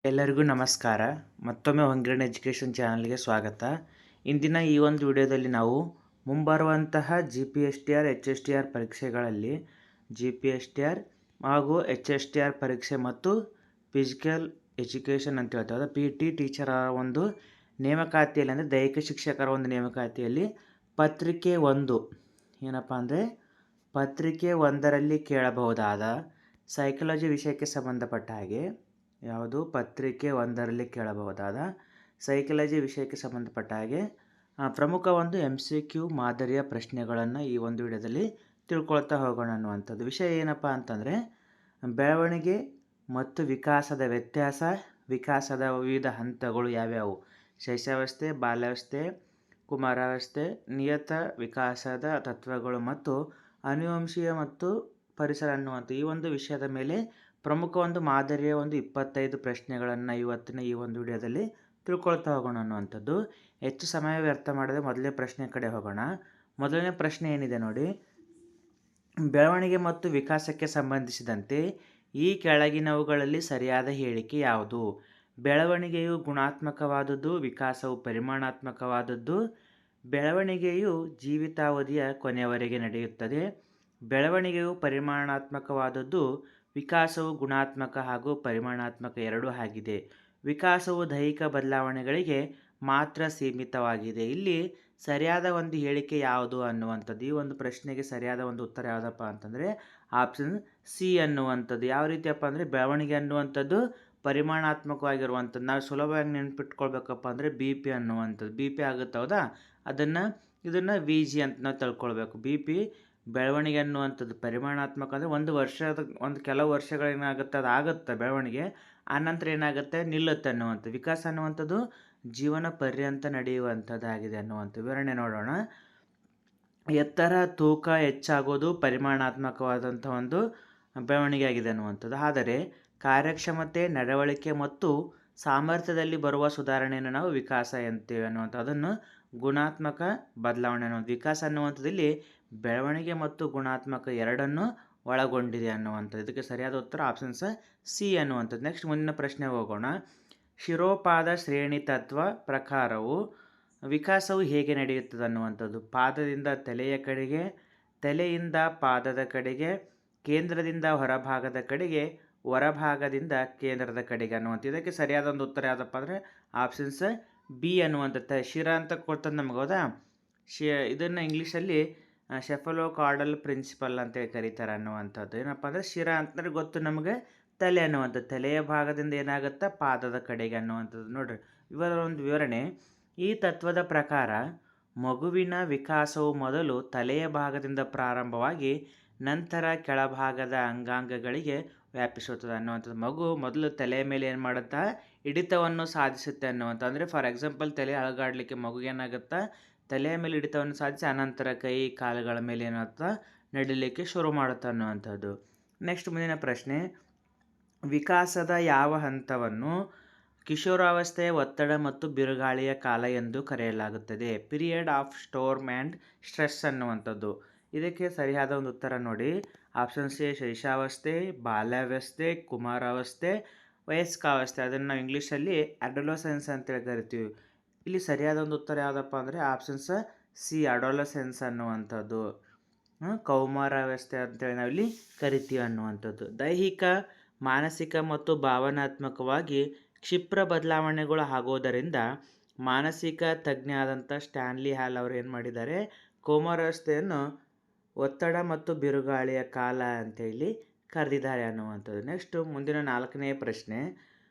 ಎಲ್ಲರಿಗೂ ನಮಸ್ಕಾರ. ಮತ್ತೊಮ್ಮೆ ಹೊಂಗ್ರನ್ ಎಜುಕೇಷನ್ ಚಾನಲ್ಗೆ ಸ್ವಾಗತ. ಇಂದಿನ ಈ ಒಂದು ವಿಡಿಯೋದಲ್ಲಿ ನಾವು ಮುಂಬರುವಂತಹ GPSTR HSTR ಪರೀಕ್ಷೆಗಳಲ್ಲಿ GPSTR ಹಾಗೂ HSTR ಪರೀಕ್ಷೆ ಮತ್ತು ಫಿಸಿಕಲ್ ಎಜುಕೇಷನ್ ಅಂತ ಹೇಳ್ತಾರೆ PT ಟೀಚರ್ ಒಂದು ನೇಮಕಾತಿಯಲ್ಲಿ ಅಂದರೆ ದೈಹಿಕ ಶಿಕ್ಷಕರ ಒಂದು ನೇಮಕಾತಿಯಲ್ಲಿ ಪತ್ರಿಕೆ 1 ಏನಪ್ಪ ಅಂದರೆ ಪತ್ರಿಕೆ 1ರಲ್ಲಿ ಕೇಳಬಹುದಾದ ಸೈಕಾಲಜಿ ವಿಷಯಕ್ಕೆ ಸಂಬಂಧಪಟ್ಟ ಹಾಗೆ ಯಾವುದು ಪತ್ರಿಕೆ 1ರಲ್ಲಿ ಕೇಳಬಹುದಾದ ಸೈಕಾಲಜಿ ವಿಷಯಕ್ಕೆ ಸಂಬಂಧಪಟ್ಟ ಹಾಗೆ ಪ್ರಮುಖ ಒಂದು MCQ ಮಾದರಿಯ ಪ್ರಶ್ನೆಗಳನ್ನು ಈ ಒಂದು ವಿಡಿಯೋದಲ್ಲಿ ತಿಳ್ಕೊಳ್ತಾ ಹೋಗೋಣ ಅನ್ನುವಂಥದ್ದು. ವಿಷಯ ಏನಪ್ಪ ಅಂತಂದರೆ ಬೆಳವಣಿಗೆ ಮತ್ತು ವಿಕಾಸದ ವ್ಯತ್ಯಾಸ, ವಿಕಾಸದ ವಿವಿಧ ಹಂತಗಳು ಯಾವ್ಯಾವು, ಶೈಶವಾವಸ್ಥೆ, ಬಾಲ್ಯಾವಸ್ಥೆ, ಕುಮಾರಾವಸ್ಥೆ, ನಿಯತ ವಿಕಾಸದ ತತ್ವಗಳು ಮತ್ತು ಅನುವಂಶೀಯ ಮತ್ತು ಪರಿಸರ ಅನ್ನುವಂಥ ಈ ಒಂದು ವಿಷಯದ ಮೇಲೆ ಪ್ರಮುಖ ಒಂದು ಮಾದರಿಯ ಒಂದು 25 ಪ್ರಶ್ನೆಗಳನ್ನು ಇವತ್ತಿನ ಈ ಒಂದು ವಿಡಿಯೋದಲ್ಲಿ ತಿಳ್ಕೊಳ್ತಾ ಹೋಗೋಣ ಅನ್ನುವಂಥದ್ದು. ಹೆಚ್ಚು ಸಮಯ ವ್ಯರ್ಥ ಮಾಡದೆ ಮೊದಲನೇ ಪ್ರಶ್ನೆ ಕಡೆ ಹೋಗೋಣ. ಮೊದಲನೇ ಪ್ರಶ್ನೆ ಏನಿದೆ ನೋಡಿ, ಬೆಳವಣಿಗೆ ಮತ್ತು ವಿಕಾಸಕ್ಕೆ ಸಂಬಂಧಿಸಿದಂತೆ ಈ ಕೆಳಗಿನವುಗಳಲ್ಲಿ ಸರಿಯಾದ ಹೇಳಿಕೆ ಯಾವುದು? ಬೆಳವಣಿಗೆಯು ಗುಣಾತ್ಮಕವಾದದ್ದು, ವಿಕಾಸವು ಪರಿಮಾಣಾತ್ಮಕವಾದದ್ದು. ಬೆಳವಣಿಗೆಯು ಜೀವಿತಾವಧಿಯ ಕೊನೆಯವರೆಗೆ ನಡೆಯುತ್ತದೆ. ಬೆಳವಣಿಗೆಯು ಪರಿಮಾಣಾತ್ಮಕವಾದದ್ದು, ವಿಕಾಸವು ಗುಣಾತ್ಮಕ ಹಾಗೂ ಪರಿಮಾಣಾತ್ಮಕ ಎರಡೂ ಆಗಿದೆ. ವಿಕಾಸವು ದೈಹಿಕ ಬದಲಾವಣೆಗಳಿಗೆ ಮಾತ್ರ ಸೀಮಿತವಾಗಿದೆ. ಇಲ್ಲಿ ಸರಿಯಾದ ಒಂದು ಹೇಳಿಕೆ ಯಾವುದು ಅನ್ನುವಂಥದ್ದು. ಈ ಒಂದು ಪ್ರಶ್ನೆಗೆ ಸರಿಯಾದ ಒಂದು ಉತ್ತರ ಯಾವುದಪ್ಪ ಅಂತಂದರೆ ಆಪ್ಷನ್ ಸಿ ಅನ್ನುವಂಥದ್ದು. ಯಾವ ರೀತಿಯಪ್ಪ ಅಂದರೆ ಬೆಳವಣಿಗೆ ಅನ್ನುವಂಥದ್ದು ಪರಿಮಾಣಾತ್ಮಕವಾಗಿರುವಂಥದ್ದು. ನಾವು ಸುಲಭವಾಗಿ ನೆನ್ಪಿಟ್ಕೊಳ್ಬೇಕಪ್ಪ ಅಂದರೆ BP ಅನ್ನುವಂಥದ್ದು. BP ಆಗುತ್ತೆ ಹೌದಾ, ಇದನ್ನು VG ಅಂತ ನಾವು ತಿಳ್ಕೊಳ್ಬೇಕು. BP ಬೆಳವಣಿಗೆ ಅನ್ನುವಂಥದ್ದು ಪರಿಮಾಣಾತ್ಮಕ ಅಂದರೆ ಒಂದು ಕೆಲವು ವರ್ಷಗಳೇನಾಗುತ್ತೆ ಅದು ಆಗುತ್ತೆ ಬೆಳವಣಿಗೆ, ಆನಂತರ ಏನಾಗುತ್ತೆ ನಿಲ್ಲುತ್ತೆ ಅನ್ನುವಂಥದ್ದು. ವಿಕಾಸ ಅನ್ನುವಂಥದ್ದು ಜೀವನ ಪರ್ಯಂತ ನಡೆಯುವಂಥದ್ದಾಗಿದೆ ಅನ್ನುವಂಥ ವಿವರಣೆ ನೋಡೋಣ. ಎತ್ತರ, ತೂಕ ಹೆಚ್ಚಾಗೋದು ಪರಿಮಾಣಾತ್ಮಕವಾದಂಥ ಒಂದು ಬೆಳವಣಿಗೆ ಆಗಿದೆ ಅನ್ನುವಂಥದ್ದು. ಆದರೆ ಕಾರ್ಯಕ್ಷಮತೆ, ನಡವಳಿಕೆ ಮತ್ತು ಸಾಮರ್ಥ್ಯದಲ್ಲಿ ಬರುವ ಸುಧಾರಣೆಯನ್ನು ನಾವು ವಿಕಾಸ ಎಂತೇವೆ ಅನ್ನುವಂಥ ಅದನ್ನು ಗುಣಾತ್ಮಕ ಬದಲಾವಣೆ ಅನ್ನುವಂಥ. ವಿಕಾಸ ಅನ್ನುವಂಥದ್ದಲ್ಲಿ ಬೆಳವಣಿಗೆ ಮತ್ತು ಗುಣಾತ್ಮಕ ಎರಡನ್ನು ಒಳಗೊಂಡಿದೆ ಅನ್ನುವಂಥದ್ದು. ಇದಕ್ಕೆ ಸರಿಯಾದ ಉತ್ತರ ಆಪ್ಷನ್ಸ್ ಸಿ ಅನ್ನುವಂಥದ್ದು. ನೆಕ್ಸ್ಟ್ ಮುಂದಿನ ಪ್ರಶ್ನೆ ಹೋಗೋಣ. ಶಿರೋಪಾದ ಶ್ರೇಣಿ ತತ್ವ ಪ್ರಕಾರವು ವಿಕಾಸವು ಹೇಗೆ ನಡೆಯುತ್ತದೆ ಅನ್ನುವಂಥದ್ದು. ಪಾದದಿಂದ ತಲೆಯ ಕಡೆಗೆ, ತಲೆಯಿಂದ ಪಾದದ ಕಡೆಗೆ, ಕೇಂದ್ರದಿಂದ ಹೊರಭಾಗದ ಕಡೆಗೆ, ಹೊರಭಾಗದಿಂದ ಕೇಂದ್ರದ ಕಡೆಗೆ ಅನ್ನುವಂಥ. ಇದಕ್ಕೆ ಸರಿಯಾದ ಒಂದು ಉತ್ತರ ಯಾವುದಪ್ಪ ಅಂದರೆ ಆಪ್ಷನ್ಸ್ ಬಿ ಅನ್ನುವಂಥದ್ದು. ಶಿರ ಅಂತ ಕೊಡ್ತದೆ ನಮ್ಗೆ ಹೌದಾ. ಇದನ್ನು ಇಂಗ್ಲೀಷಲ್ಲಿ ಶೆಫಲೋಕಾರ್ಡಲ್ ಪ್ರಿನ್ಸಿಪಲ್ ಅಂತೇಳಿ ಕರೀತಾರೆ ಅನ್ನುವಂಥದ್ದು. ಏನಪ್ಪ ಅಂದರೆ ಶಿರ ಅಂತಂದರೆ ಗೊತ್ತು ನಮಗೆ ತಲೆ ಅನ್ನುವಂಥದ್ದು. ತಲೆಯ ಭಾಗದಿಂದ ಏನಾಗುತ್ತೆ ಪಾದದ ಕಡೆಗೆ ಅನ್ನುವಂಥದ್ದು. ನೋಡ್ರಿ ಇವರ ಒಂದು ವಿವರಣೆ. ಈ ತತ್ವದ ಪ್ರಕಾರ ಮಗುವಿನ ವಿಕಾಸವು ಮೊದಲು ತಲೆಯ ಭಾಗದಿಂದ ಪ್ರಾರಂಭವಾಗಿ ನಂತರ ಕೆಳಭಾಗದ ಅಂಗಾಂಗಗಳಿಗೆ ವ್ಯಾಪಿಸುತ್ತದೆ ಅನ್ನುವಂಥದ್ದು. ಮಗು ಮೊದಲು ತಲೆಯ ಮೇಲೆ ಏನು ಮಾಡುತ್ತಾ ಹಿಡಿತವನ್ನು ಸಾಧಿಸುತ್ತೆ ಅನ್ನುವಂಥ. ಅಂದರೆ ಫಾರ್ ಎಕ್ಸಾಂಪಲ್ ತಲೆ ಅಳಗಾಡಲಿಕ್ಕೆ ಮಗುಗೇನಾಗುತ್ತಾ ತಲೆಯ ಮೇಲೆ ಹಿಡಿತವನ್ನು ಸಾಧಿಸಿ ಅನಂತರ ಕೈ ಕಾಲುಗಳ ಮೇಲೆ ಏನಾಗ್ತಾ ನಡಿಲಿಕ್ಕೆ ಶುರು ಮಾಡುತ್ತೆ ಅನ್ನುವಂಥದ್ದು. ನೆಕ್ಸ್ಟ್ ಮುಂದಿನ ಪ್ರಶ್ನೆ. ವಿಕಾಸದ ಯಾವ ಹಂತವನ್ನು ಕಿಶೋರಾವಸ್ಥೆಯ ಒತ್ತಡ ಮತ್ತು ಬಿರುಗಾಳಿಯ ಕಾಲ ಎಂದು ಕರೆಯಲಾಗುತ್ತದೆ? ಪೀರಿಯಡ್ ಆಫ್ ಸ್ಟೋರ್ಮ್ ಆ್ಯಂಡ್ ಸ್ಟ್ರೆಸ್ ಅನ್ನುವಂಥದ್ದು. ಇದಕ್ಕೆ ಸರಿಯಾದ ಒಂದು ಉತ್ತರ ನೋಡಿ ಆಪ್ಷನ್ ಸಿ ಶೈಶಾವಸ್ಥೆ, ಬಾಲ್ಯಾವಸ್ಥೆ, ಕುಮಾರಾವಸ್ಥೆ, ವಯಸ್ಕಾವಸ್ಥೆ. ಅದನ್ನು ನಾವು ಇಂಗ್ಲೀಷಲ್ಲಿ ಅಡೋಲಸೆನ್ಸ್ ಅಂತೇಳಿ ಕರಿತೀವಿ. ಇಲ್ಲಿ ಸರಿಯಾದ ಒಂದು ಉತ್ತರ ಯಾವುದಪ್ಪ ಅಂದರೆ ಆಪ್ಷನ್ಸ್ ಸಿ ಅಡೋಲಸೆನ್ಸ್ ಅನ್ನುವಂಥದ್ದು. ಕೌಮಾರಾವಸ್ಥೆ ಅಂತೇಳಿ ನಾವಿಲ್ಲಿ ಕರಿತೀವಿ ಅನ್ನುವಂಥದ್ದು. ದೈಹಿಕ, ಮಾನಸಿಕ ಮತ್ತು ಭಾವನಾತ್ಮಕವಾಗಿ ಕ್ಷಿಪ್ರ ಬದಲಾವಣೆಗಳು ಆಗೋದರಿಂದ ಮಾನಸಿಕ ತಜ್ಞ ಆದಂಥ ಸ್ಟ್ಯಾನ್ಲಿ ಹಾಲ್ ಅವರು ಏನು ಮಾಡಿದ್ದಾರೆ ಕೌಮಾರಾವಸ್ಥೆಯನ್ನು ಒತ್ತಡ ಮತ್ತು ಬಿರುಗಾಳಿಯ ಕಾಲ ಅಂತೇಳಿ ಕರೆದಿದ್ದಾರೆ ಅನ್ನುವಂಥದ್ದು. ನೆಕ್ಸ್ಟ್ ಮುಂದಿನ 4ನೇ ಪ್ರಶ್ನೆ.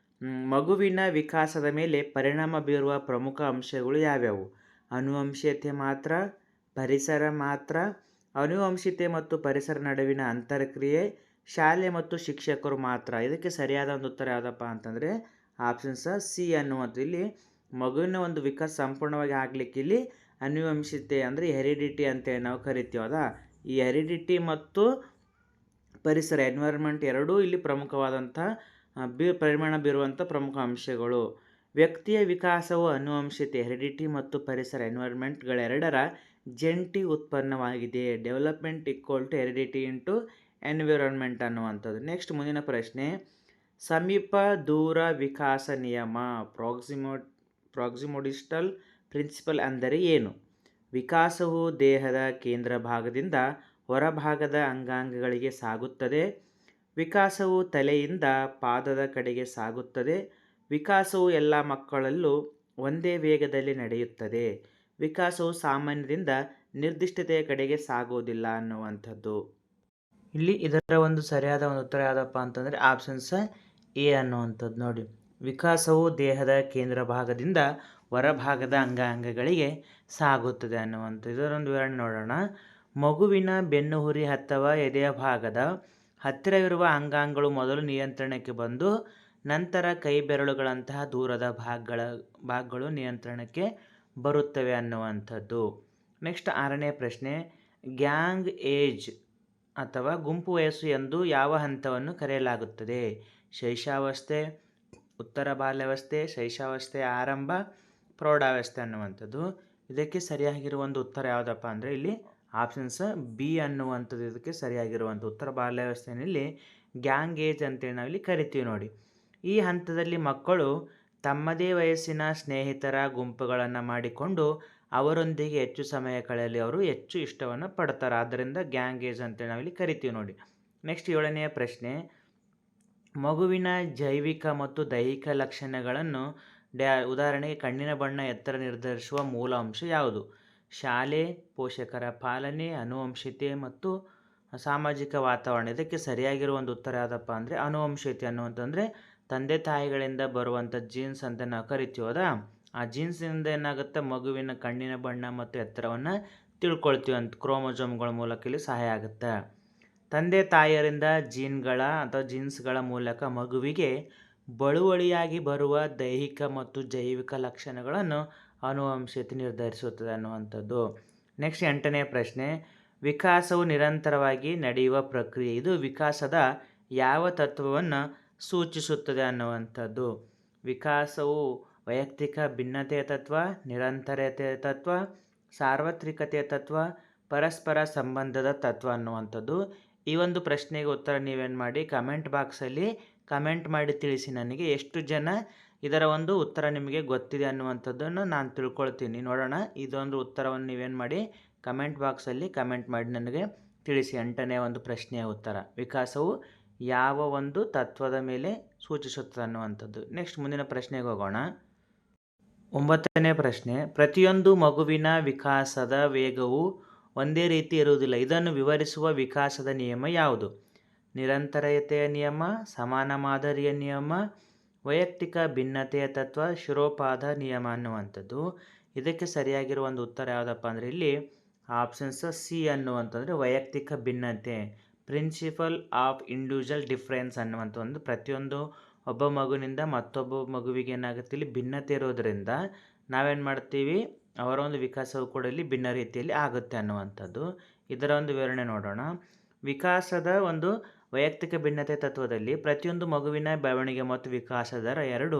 ಮಗುವಿನ ವಿಕಾಸದ ಮೇಲೆ ಪರಿಣಾಮ ಬೀರುವ ಪ್ರಮುಖ ಅಂಶಗಳು ಯಾವ್ಯಾವು? ಅನುವಂಶೀಯತೆ ಮಾತ್ರ, ಪರಿಸರ ಮಾತ್ರ, ಅನುವಂಶೀಯತೆ ಮತ್ತು ಪರಿಸರ ನಡುವಿನ ಅಂತರ್ಕ್ರಿಯೆ, ಶಾಲೆ ಮತ್ತು ಶಿಕ್ಷಕರು ಮಾತ್ರ. ಇದಕ್ಕೆ ಸರಿಯಾದ ಒಂದು ಉತ್ತರ ಯಾವುದಪ್ಪ ಅಂತಂದರೆ ಆಪ್ಷನ್ಸ್ ಸಿ ಅನ್ನುವಂಥದ್ದು. ಇಲ್ಲಿ ಮಗುವಿನ ಒಂದು ವಿಕಾಸ ಸಂಪೂರ್ಣವಾಗಿ ಆಗಲಿಕ್ಕೆ ಇಲ್ಲಿ ಅನುವಂಶೀಯತೆ ಅಂದರೆ ಹೆರಿಡಿಟಿ ಅಂತೇಳಿ ನಾವು ಕರಿತೀವಲ್ಲ, ಈ ಹೆರಿಡಿಟಿ ಮತ್ತು ಪರಿಸರ ಎನ್ವೈರ್ಮೆಂಟ್ ಎರಡೂ ಇಲ್ಲಿ ಪ್ರಮುಖವಾದಂಥ ಪರಿಮಾಣ ಬೀರುವಂಥ ಪ್ರಮುಖ ಅಂಶಗಳು. ವ್ಯಕ್ತಿಯ ವಿಕಾಸವು ಅನುವಂಶೀಯತೆ ಹೆರಿಡಿಟಿ ಮತ್ತು ಪರಿಸರ ಎನ್ವೈರ್ಮೆಂಟ್ಗಳೆರಡರ ಜಂಟಿ ಉತ್ಪನ್ನವಾಗಿದೆ. Development equal to heredity into environment ಅನ್ನುವಂಥದ್ದು. ನೆಕ್ಸ್ಟ್ ಮುಂದಿನ ಪ್ರಶ್ನೆ. ಸಮೀಪ ದೂರ ವಿಕಾಸ ನಿಯಮ ಪ್ರಾಕ್ಸಿಮೋಡಿಸ್ಟಲ್ ಪ್ರಿನ್ಸಿಪಲ್ ಅಂದರೆ ಏನು? ವಿಕಾಸವು ದೇಹದ ಕೇಂದ್ರ ಭಾಗದಿಂದ ಹೊರಭಾಗದ ಅಂಗಾಂಗಗಳಿಗೆ ಸಾಗುತ್ತದೆ. ವಿಕಾಸವು ತಲೆಯಿಂದ ಪಾದದ ಕಡೆಗೆ ಸಾಗುತ್ತದೆ. ವಿಕಾಸವು ಎಲ್ಲ ಮಕ್ಕಳಲ್ಲೂ ಒಂದೇ ವೇಗದಲ್ಲಿ ನಡೆಯುತ್ತದೆ. ವಿಕಾಸವು ಸಾಮಾನ್ಯದಿಂದ ನಿರ್ದಿಷ್ಟತೆಯ ಕಡೆಗೆ ಸಾಗುವುದಿಲ್ಲ ಅನ್ನುವಂಥದ್ದು. ಇಲ್ಲಿ ಇದರ ಒಂದು ಸರಿಯಾದ ಒಂದು ಉತ್ತರ ಯಾವುದಪ್ಪ ಅಂತಂದರೆ ಆಪ್ಷನ್ಸ್ ಎ ಅನ್ನುವಂಥದ್ದು. ನೋಡಿ, ವಿಕಾಸವು ದೇಹದ ಕೇಂದ್ರ ಭಾಗದಿಂದ ಹೊರಭಾಗದ ಅಂಗಾಂಗಗಳಿಗೆ ಸಾಗುತ್ತದೆ ಅನ್ನುವಂಥದ್ದು. ಇದರೊಂದು ವಿವರಣೆ ನೋಡೋಣ. ಮಗುವಿನ ಬೆನ್ನುಹುರಿ ಅಥವಾ ಎದೆಯ ಭಾಗದ ಹತ್ತಿರವಿರುವ ಅಂಗಾಂಗಗಳು ಮೊದಲು ನಿಯಂತ್ರಣಕ್ಕೆ ಬಂದು ನಂತರ ಕೈ ಬೆರಳುಗಳಂತಹ ದೂರದ ಭಾಗಗಳು ನಿಯಂತ್ರಣಕ್ಕೆ ಬರುತ್ತವೆ ಅನ್ನುವಂಥದ್ದು. ನೆಕ್ಸ್ಟ್ 6ನೇ ಪ್ರಶ್ನೆ, ಗ್ಯಾಂಗ್ ಏಜ್ ಅಥವಾ ಗುಂಪು ವಯಸ್ಸು ಎಂದು ಯಾವ ಹಂತವನ್ನು ಕರೆಯಲಾಗುತ್ತದೆ? ಶೈಶವಾವಸ್ಥೆ, ಉತ್ತರ ಬಾಲ್ಯಾವಸ್ಥೆ, ಶೈಶವಾವಸ್ಥೆಯ ಆರಂಭ, ಪ್ರೌಢಾವಸ್ಥೆ ಅನ್ನುವಂಥದ್ದು. ಇದಕ್ಕೆ ಸರಿಯಾಗಿರುವಂಥ ಉತ್ತರ ಯಾವುದಪ್ಪ ಅಂದರೆ ಇಲ್ಲಿ ಆಪ್ಷನ್ಸ್ ಬಿ ಅನ್ನುವಂಥದ್ದು ಇದಕ್ಕೆ ಸರಿಯಾಗಿರುವಂಥ ಉತ್ತರ. ಬಾಲ್ಯಾವಸ್ಥೆಯಲ್ಲಿ ಗ್ಯಾಂಗ್ ಏಜ್ ಅಂತೇಳಿ ನಾವಿಲ್ಲಿ ಕರಿತೀವಿ. ನೋಡಿ, ಈ ಹಂತದಲ್ಲಿ ಮಕ್ಕಳು ತಮ್ಮದೇ ವಯಸ್ಸಿನ ಸ್ನೇಹಿತರ ಗುಂಪುಗಳನ್ನು ಮಾಡಿಕೊಂಡು ಅವರೊಂದಿಗೆ ಹೆಚ್ಚು ಸಮಯ ಕಳೆಯಲು ಅವರು ಹೆಚ್ಚು ಇಷ್ಟವನ್ನು ಪಡ್ತಾರೆ. ಆದ್ದರಿಂದ ಗ್ಯಾಂಗ್ ಏಜ್ ಅಂತೇಳಿ ನಾವಿಲ್ಲಿ ಕರಿತೀವಿ. ನೋಡಿ, ನೆಕ್ಸ್ಟ್ 7ನೇ ಪ್ರಶ್ನೆ, ಮಗುವಿನ ಜೈವಿಕ ಮತ್ತು ದೈಹಿಕ ಲಕ್ಷಣಗಳನ್ನು ಉದಾಹರಣೆಗೆ ಕಣ್ಣಿನ ಬಣ್ಣ, ಎತ್ತರ ನಿರ್ಧರಿಸುವ ಮೂಲ ಅಂಶ ಯಾವುದು? ಶಾಲೆ, ಪೋಷಕರ ಪಾಲನೆ, ಆನುವಂಶಿಕತೆ ಮತ್ತು ಸಾಮಾಜಿಕ ವಾತಾವರಣ. ಇದಕ್ಕೆ ಸರಿಯಾಗಿರುವ ಒಂದು ಉತ್ತರ ಯಾವುದಪ್ಪ ಅಂದರೆ ಆನುವಂಶಿಕತೆ ಅನ್ನುವಂತಂದರೆ ತಂದೆ ತಾಯಿಗಳಿಂದ ಬರುವಂಥ ಜೀನ್ಸ್ ಅಂತ ನಾವು ಕರಿತೀವದ, ಆ ಜೀನ್ಸಿನಿಂದ ಏನಾಗುತ್ತೆ, ಮಗುವಿನ ಕಣ್ಣಿನ ಬಣ್ಣ ಮತ್ತು ಎತ್ತರವನ್ನು ತಿಳ್ಕೊಳ್ತೀವಿ ಅಂತ ಕ್ರೋಮೋಸೋಮ್ಗಳ ಮೂಲಕ ಇಲ್ಲಿ ಸಹಾಯ ಆಗುತ್ತೆ. ತಂದೆ ತಾಯಿಯರಿಂದ ಜೀನ್ಗಳ ಅಥವಾ ಜೀನ್ಸ್ಗಳ ಮೂಲಕ ಮಗುವಿಗೆ ಬಳುವಳಿಯಾಗಿ ಬರುವ ದೈಹಿಕ ಮತ್ತು ಜೈವಿಕ ಲಕ್ಷಣಗಳನ್ನು ಆನುವಂಶಿಕತೆ ನಿರ್ಧರಿಸುತ್ತದೆ ಅನ್ನುವಂಥದ್ದು. ನೆಕ್ಸ್ಟ್ 8ನೇ ಪ್ರಶ್ನೆ, ವಿಕಾಸವು ನಿರಂತರವಾಗಿ ನಡೆಯುವ ಪ್ರಕ್ರಿಯೆ. ಇದು ವಿಕಾಸದ ಯಾವ ತತ್ವವನ್ನು ಸೂಚಿಸುತ್ತದೆ ಅನ್ನುವಂಥದ್ದು? ವಿಕಾಸವು ವೈಯಕ್ತಿಕ ಭಿನ್ನತೆಯ ತತ್ವ, ನಿರಂತರತೆಯ ತತ್ವ, ಸಾರ್ವತ್ರಿಕತೆಯ ತತ್ವ, ಪರಸ್ಪರ ಸಂಬಂಧದ ತತ್ವ ಅನ್ನುವಂಥದ್ದು. ಈ ಒಂದು ಪ್ರಶ್ನೆಗೆ ಉತ್ತರ ನೀವೇನು ಮಾಡಿ ಕಮೆಂಟ್ ಬಾಕ್ಸಲ್ಲಿ ಕಮೆಂಟ್ ಮಾಡಿ ತಿಳಿಸಿ. ನನಗೆ ಎಷ್ಟು ಜನ ಇದರ ಒಂದು ಉತ್ತರ ನಿಮಗೆ ಗೊತ್ತಿದೆ ಅನ್ನುವಂಥದ್ದನ್ನು ನಾನು ತಿಳ್ಕೊಳ್ತೀನಿ. ನೋಡೋಣ, ಇದೊಂದು ಉತ್ತರವನ್ನು ನೀವೇನು ಮಾಡಿ ಕಮೆಂಟ್ ಬಾಕ್ಸಲ್ಲಿ ಕಮೆಂಟ್ ಮಾಡಿ ನನಗೆ ತಿಳಿಸಿ. 8ನೇ ಒಂದು ಪ್ರಶ್ನೆಯ ಉತ್ತರ ವಿಕಾಸವು ಯಾವ ಒಂದು ತತ್ವದ ಮೇಲೆ ಸೂಚಿಸುತ್ತದೆ ಅನ್ನುವಂಥದ್ದು. ನೆಕ್ಸ್ಟ್ ಮುಂದಿನ ಪ್ರಶ್ನೆಗೆ ಹೋಗೋಣ. 9ನೇ ಪ್ರಶ್ನೆ, ಪ್ರತಿಯೊಂದು ಮಗುವಿನ ವಿಕಾಸದ ವೇಗವು ಒಂದೇ ರೀತಿ ಇರುವುದಿಲ್ಲ. ಇದನ್ನು ವಿವರಿಸುವ ವಿಕಾಸದ ನಿಯಮ ಯಾವುದು? ನಿರಂತರತೆಯ ನಿಯಮ, ಸಮಾನ ಮಾದರಿಯ ನಿಯಮ, ವೈಯಕ್ತಿಕ ಭಿನ್ನತೆಯ ತತ್ವ, ಶಿರೋಪಾದ ನಿಯಮ ಅನ್ನುವಂಥದ್ದು. ಇದಕ್ಕೆ ಸರಿಯಾಗಿರುವ ಒಂದು ಉತ್ತರ ಯಾವುದಪ್ಪ ಅಂದರೆ ಇಲ್ಲಿ ಆಪ್ಷನ್ಸ್ ಸಿ ಅನ್ನುವಂಥದ್ದು ವೈಯಕ್ತಿಕ ಭಿನ್ನತೆ, ಪ್ರಿನ್ಸಿಪಲ್ ಆಫ್ ಇಂಡಿವಿಜುವಲ್ ಡಿಫ್ರೆನ್ಸ್ ಅನ್ನುವಂಥ ಒಂದು. ಪ್ರತಿಯೊಂದು ಒಬ್ಬ ಮಗುವಿನಿಂದ ಮತ್ತೊಬ್ಬ ಮಗುವಿಗೆ ಏನಾಗುತ್ತೆ, ಇಲ್ಲಿ ಭಿನ್ನತೆ ಇರೋದರಿಂದ ನಾವೇನು ಮಾಡ್ತೀವಿ, ಅವರ ಒಂದು ವಿಕಾಸವು ಕೂಡ ಇಲ್ಲಿ ಭಿನ್ನ ರೀತಿಯಲ್ಲಿ ಆಗುತ್ತೆ ಅನ್ನುವಂಥದ್ದು. ಇದರ ಒಂದು ವಿವರಣೆ ನೋಡೋಣ. ವಿಕಾಸದ ಒಂದು ವೈಯಕ್ತಿಕ ಭಿನ್ನತೆ ತತ್ವದಲ್ಲಿ ಪ್ರತಿಯೊಂದು ಮಗುವಿನ ಬೆಳವಣಿಗೆ ಮತ್ತು ವಿಕಾಸ ದರ ಎರಡೂ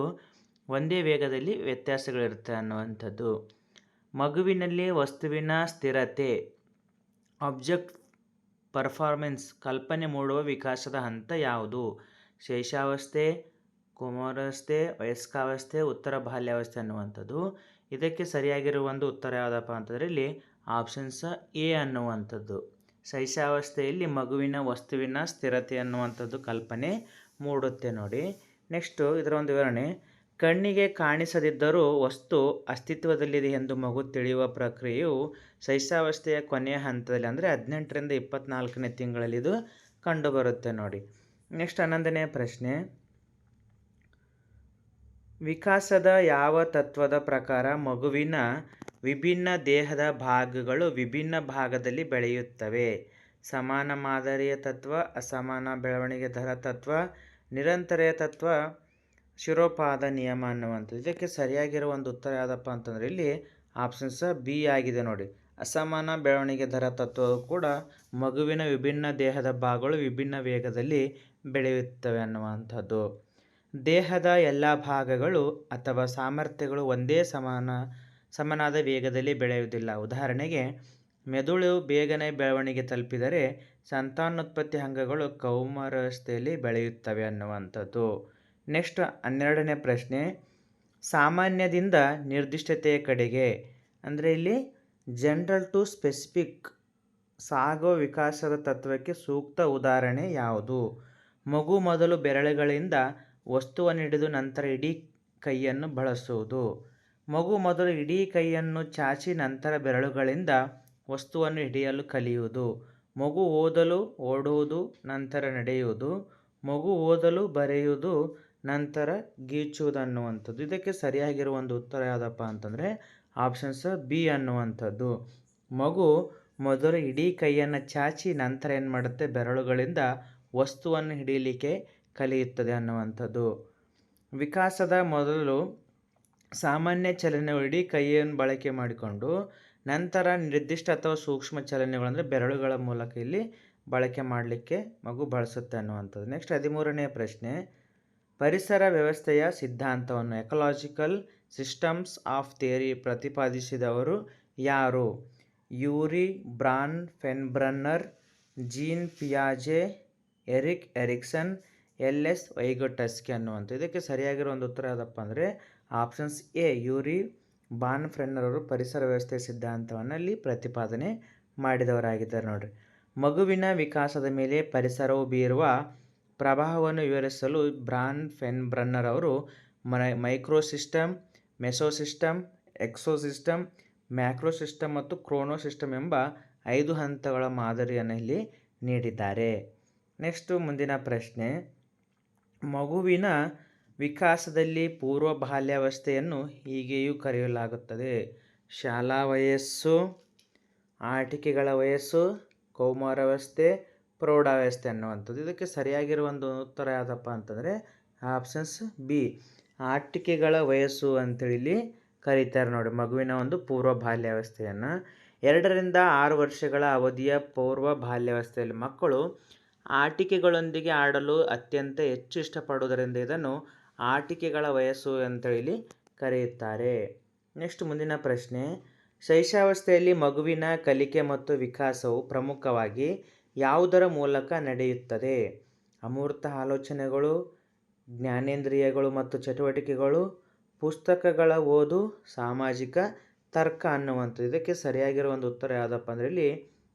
ಒಂದೇ ವೇಗದಲ್ಲಿ ವ್ಯತ್ಯಾಸಗಳಿರುತ್ತೆ ಅನ್ನುವಂಥದ್ದು. ಮಗುವಿನಲ್ಲಿ ವಸ್ತುವಿನ ಸ್ಥಿರತೆ, ಆಬ್ಜೆಕ್ಟ್ ಪರ್ಫಾರ್ಮೆನ್ಸ್ ಕಲ್ಪನೆ ಮೂಡುವ ವಿಕಾಸದ ಹಂತ ಯಾವುದು? ಶೈಶವಾವಸ್ಥೆ, ಕೌಮಾರಾವಸ್ಥೆ, ವಯಸ್ಕಾವಸ್ಥೆ, ಉತ್ತರ ಬಾಲ್ಯಾವಸ್ಥೆ ಅನ್ನುವಂಥದ್ದು. ಇದಕ್ಕೆ ಸರಿಯಾಗಿರುವ ಒಂದು ಉತ್ತರ ಯಾವುದಪ್ಪ ಅಂತಂದರೆ ಇಲ್ಲಿ ಆಪ್ಷನ್ಸ್ ಎ ಅನ್ನುವಂಥದ್ದು. ಶೈಶವಾವಸ್ಥೆಯಲ್ಲಿ ಮಗುವಿನ ವಸ್ತುವಿನ ಸ್ಥಿರತೆ ಅನ್ನುವಂಥದ್ದು ಕಲ್ಪನೆ ಮೂಡುತ್ತೆ. ನೋಡಿ, ನೆಕ್ಸ್ಟು ಇದರ ಒಂದು ವಿವರಣೆ. ಕಣ್ಣಿಗೆ ಕಾಣಿಸದಿದ್ದರೂ ವಸ್ತು ಅಸ್ತಿತ್ವದಲ್ಲಿದೆ ಎಂದು ಮಗು ತಿಳಿಯುವ ಪ್ರಕ್ರಿಯೆಯು ಶೈಶವಾವಸ್ಥೆಯ ಕೊನೆಯ ಹಂತದಲ್ಲಿ ಅಂದರೆ 18ರಿಂದ 24ನೇ ತಿಂಗಳಲ್ಲಿ ಇದು ಕಂಡುಬರುತ್ತೆ. ನೋಡಿ, ನೆಕ್ಸ್ಟ್ 11ನೇ ಪ್ರಶ್ನೆ, ವಿಕಾಸದ ಯಾವ ತತ್ವದ ಪ್ರಕಾರ ಮಗುವಿನ ವಿಭಿನ್ನ ದೇಹದ ಭಾಗಗಳು ವಿಭಿನ್ನ ಭಾಗದಲ್ಲಿ ಬೆಳೆಯುತ್ತವೆ? ಸಮಾನ ಮಾದರಿಯ ತತ್ವ, ಅಸಮಾನ ಬೆಳವಣಿಗೆ ದರ ತತ್ವ, ನಿರಂತರೆಯ ತತ್ವ, ಶಿರೋಪಾದ ನಿಯಮ ಅನ್ನುವಂಥದ್ದು. ಇದಕ್ಕೆ ಸರಿಯಾಗಿರುವ ಒಂದು ಉತ್ತರ ಯಾವುದಪ್ಪ ಅಂತಂದರೆ ಇಲ್ಲಿ ಆಪ್ಷನ್ಸ್ ಬಿ ಆಗಿದೆ. ನೋಡಿ, ಅಸಮಾನ ಬೆಳವಣಿಗೆ ದರ ತತ್ವವು ಕೂಡ ಮಗುವಿನ ವಿಭಿನ್ನ ದೇಹದ ಭಾಗಗಳು ವಿಭಿನ್ನ ವೇಗದಲ್ಲಿ ಬೆಳೆಯುತ್ತವೆ ಅನ್ನುವಂಥದ್ದು. ದೇಹದ ಎಲ್ಲ ಭಾಗಗಳು ಅಥವಾ ಸಾಮರ್ಥ್ಯಗಳು ಒಂದೇ ಸಮನಾದ ವೇಗದಲ್ಲಿ ಬೆಳೆಯುವುದಿಲ್ಲ. ಉದಾಹರಣೆಗೆ, ಮೆದುಳು ಬೇಗನೆ ಬೆಳವಣಿಗೆ ತಲುಪಿದರೆ ಸಂತಾನೋತ್ಪತ್ತಿ ಅಂಗಗಳು ಕೌಮಾರಾವಸ್ಥೆಯಲ್ಲಿ ಬೆಳೆಯುತ್ತವೆ ಅನ್ನುವಂಥದ್ದು. ನೆಕ್ಸ್ಟ್ 12ನೇ ಪ್ರಶ್ನೆ, ಸಾಮಾನ್ಯದಿಂದ ನಿರ್ದಿಷ್ಟತೆಯ ಕಡೆಗೆ ಅಂದರೆ ಇಲ್ಲಿ ಜನರಲ್ ಟು ಸ್ಪೆಸಿಫಿಕ್ ಸಾಗೋ ವಿಕಾಸದ ತತ್ವಕ್ಕೆ ಸೂಕ್ತ ಉದಾಹರಣೆ ಯಾವುದು? ಮಗು ಮೊದಲು ಬೆರಳುಗಳಿಂದ ವಸ್ತುವನ್ನು ಹಿಡಿದು ನಂತರ ಇಡೀ ಕೈಯನ್ನು ಬಳಸುವುದು. ಮಗು ಮೊದಲು ಇಡೀ ಕೈಯನ್ನು ಚಾಚಿ ನಂತರ ಬೆರಳುಗಳಿಂದ ವಸ್ತುವನ್ನು ಹಿಡಿಯಲು ಕಲಿಯುವುದು. ಮಗು ಓದಲು ಓಡುವುದು ನಂತರ ನಡೆಯುವುದು. ಮಗು ಓದಲು ಬರೆಯುವುದು ನಂತರ ಗೀಚುವುದು ಅನ್ನುವಂಥದ್ದು. ಇದಕ್ಕೆ ಸರಿಯಾಗಿರುವ ಒಂದು ಉತ್ತರ ಯಾವುದಪ್ಪ ಅಂತಂದರೆ ಆಪ್ಷನ್ಸ್ ಬಿ ಅನ್ನುವಂಥದ್ದು. ಮಗು ಮೊದಲು ಇಡೀ ಕೈಯನ್ನು ಚಾಚಿ ನಂತರ ಏನು ಮಾಡುತ್ತೆ, ಬೆರಳುಗಳಿಂದ ವಸ್ತುವನ್ನು ಹಿಡಿಯಲಿಕ್ಕೆ ಕಲಿಯುತ್ತದೆ ಅನ್ನುವಂಥದ್ದು. ವಿಕಾಸದ ಮೊದಲು ಸಾಮಾನ್ಯ ಚಲನೆಗಳು ಇಡೀ ಕೈಯನ್ನು ಬಳಕೆ ಮಾಡಿಕೊಂಡು ನಂತರ ನಿರ್ದಿಷ್ಟ ಅಥವಾ ಸೂಕ್ಷ್ಮ ಚಲನೆಗಳು ಅಂದರೆ ಬೆರಳುಗಳ ಮೂಲಕ ಇಲ್ಲಿ ಬಳಕೆ ಮಾಡಲಿಕ್ಕೆ ಮಗು ಬಳಸುತ್ತೆ ಅನ್ನುವಂಥದ್ದು. ನೆಕ್ಸ್ಟ್ 13ನೇ ಪ್ರಶ್ನೆ, ಪರಿಸರ ವ್ಯವಸ್ಥೆಯ ಸಿದ್ಧಾಂತವನ್ನು ಎಕಲಾಜಿಕಲ್ ಸಿಸ್ಟಮ್ಸ್ ಆಫ್ ಥಿಯರಿ ಪ್ರತಿಪಾದಿಸಿದವರು ಯಾರು? ಯೂರಿ ಬ್ರಾನ್ ಫೆನ್ಬ್ರನ್ನರ್, ಜೀನ್ ಪಿಯಾಜೆ, ಎರಿಕ್ ಎರಿಕ್ಸನ್, ಎಲ್.ಎಸ್. ವೈಗೊಟಸ್ಕಿ ಅನ್ನುವಂಥದ್ದು. ಇದಕ್ಕೆ ಸರಿಯಾಗಿರೋ ಒಂದು ಉತ್ತರ ಯಾವುದಪ್ಪ ಅಂದರೆ options A, Urie Bronfenbrenner ಅವರು ಪರಿಸರ ವ್ಯವಸ್ಥೆಯ ಸಿದ್ಧಾಂತವನ್ನು ಅಲ್ಲಿ ಪ್ರತಿಪಾದನೆ ಮಾಡಿದವರಾಗಿದ್ದಾರೆ ನೋಡ್ರಿ. ಮಗುವಿನ ವಿಕಾಸದ ಮೇಲೆ ಪರಿಸರವು ಬೀರುವ ಪ್ರಭಾವವನ್ನು ವಿವರಿಸಲು ಬ್ರಾನ್ ಫೆನ್ಬ್ರನ್ನರ್ ಅವರು ಮೈಕ್ರೋಸಿಸ್ಟಮ್, ಮೆಸೋಸಿಸ್ಟಮ್, ಎಕ್ಸೋಸಿಸ್ಟಮ್, ಮ್ಯಾಕ್ರೋಸಿಸ್ಟಮ್ ಮತ್ತು ಕ್ರೋನೋಸಿಸ್ಟಮ್ ಎಂಬ 5 ಹಂತಗಳ ಮಾದರಿಯನ್ನು ಇಲ್ಲಿ ನೀಡಿದ್ದಾರೆ. ನೆಕ್ಸ್ಟ್ ಮುಂದಿನ ಪ್ರಶ್ನೆ, ಮಗುವಿನ ವಿಕಾಸದಲ್ಲಿ ಪೂರ್ವ ಬಾಲ್ಯಾವಸ್ಥೆಯನ್ನು ಹೀಗೆಯೂ ಕರೆಯಲಾಗುತ್ತದೆ: ಶಾಲಾ ವಯಸ್ಸು, ಆಟಿಕೆಗಳ ವಯಸ್ಸು, ಕೌಮಾರಾವಸ್ಥೆ, ಪ್ರೌಢಾವಸ್ಥೆ ಅನ್ನುವಂಥದ್ದು. ಇದಕ್ಕೆ ಸರಿಯಾಗಿರುವ ಒಂದು ಉತ್ತರ ಯಾವುದಪ್ಪ ಅಂತಂದರೆ ಆಪ್ಷನ್ಸ್ ಬಿ, ಆಟಿಕೆಗಳ ವಯಸ್ಸು ಅಂತೇಳಿ ಇಲ್ಲಿ ಕರೀತಾರೆ ನೋಡಿ ಮಗುವಿನ ಒಂದು ಪೂರ್ವ ಬಾಲ್ಯಾವಸ್ಥೆಯನ್ನು. 2 ರಿಂದ 6 ವರ್ಷಗಳ ಅವಧಿಯ ಪೂರ್ವ ಬಾಲ್ಯಾವಸ್ಥೆಯಲ್ಲಿ ಮಕ್ಕಳು ಆಟಿಕೆಗಳೊಂದಿಗೆ ಆಡಲು ಅತ್ಯಂತ ಹೆಚ್ಚು ಇಷ್ಟಪಡುವುದರಿಂದ ಇದನ್ನು ಆಟಿಕೆಗಳ ವಯಸ್ಸು ಅಂತೇಳಿ ಇಲ್ಲಿ ಕರೆಯುತ್ತಾರೆ. ನೆಕ್ಸ್ಟ್ ಮುಂದಿನ ಪ್ರಶ್ನೆ, ಶೈಶವಾವಸ್ಥೆಯಲ್ಲಿ ಮಗುವಿನ ಕಲಿಕೆ ಮತ್ತು ವಿಕಾಸವು ಪ್ರಮುಖವಾಗಿ ಯಾವುದರ ಮೂಲಕ ನಡೆಯುತ್ತದೆ? ಅಮೂರ್ತ ಆಲೋಚನೆಗಳು, ಜ್ಞಾನೇಂದ್ರಿಯಗಳು ಮತ್ತು ಚಟುವಟಿಕೆಗಳು, ಪುಸ್ತಕಗಳ ಓದು, ಸಾಮಾಜಿಕ ತರ್ಕ ಅನ್ನುವಂಥದ್ದು. ಇದಕ್ಕೆ ಸರಿಯಾಗಿರೋ ಒಂದು ಉತ್ತರ ಯಾವುದಪ್ಪ ಅಂದರೆ ಇಲ್ಲಿ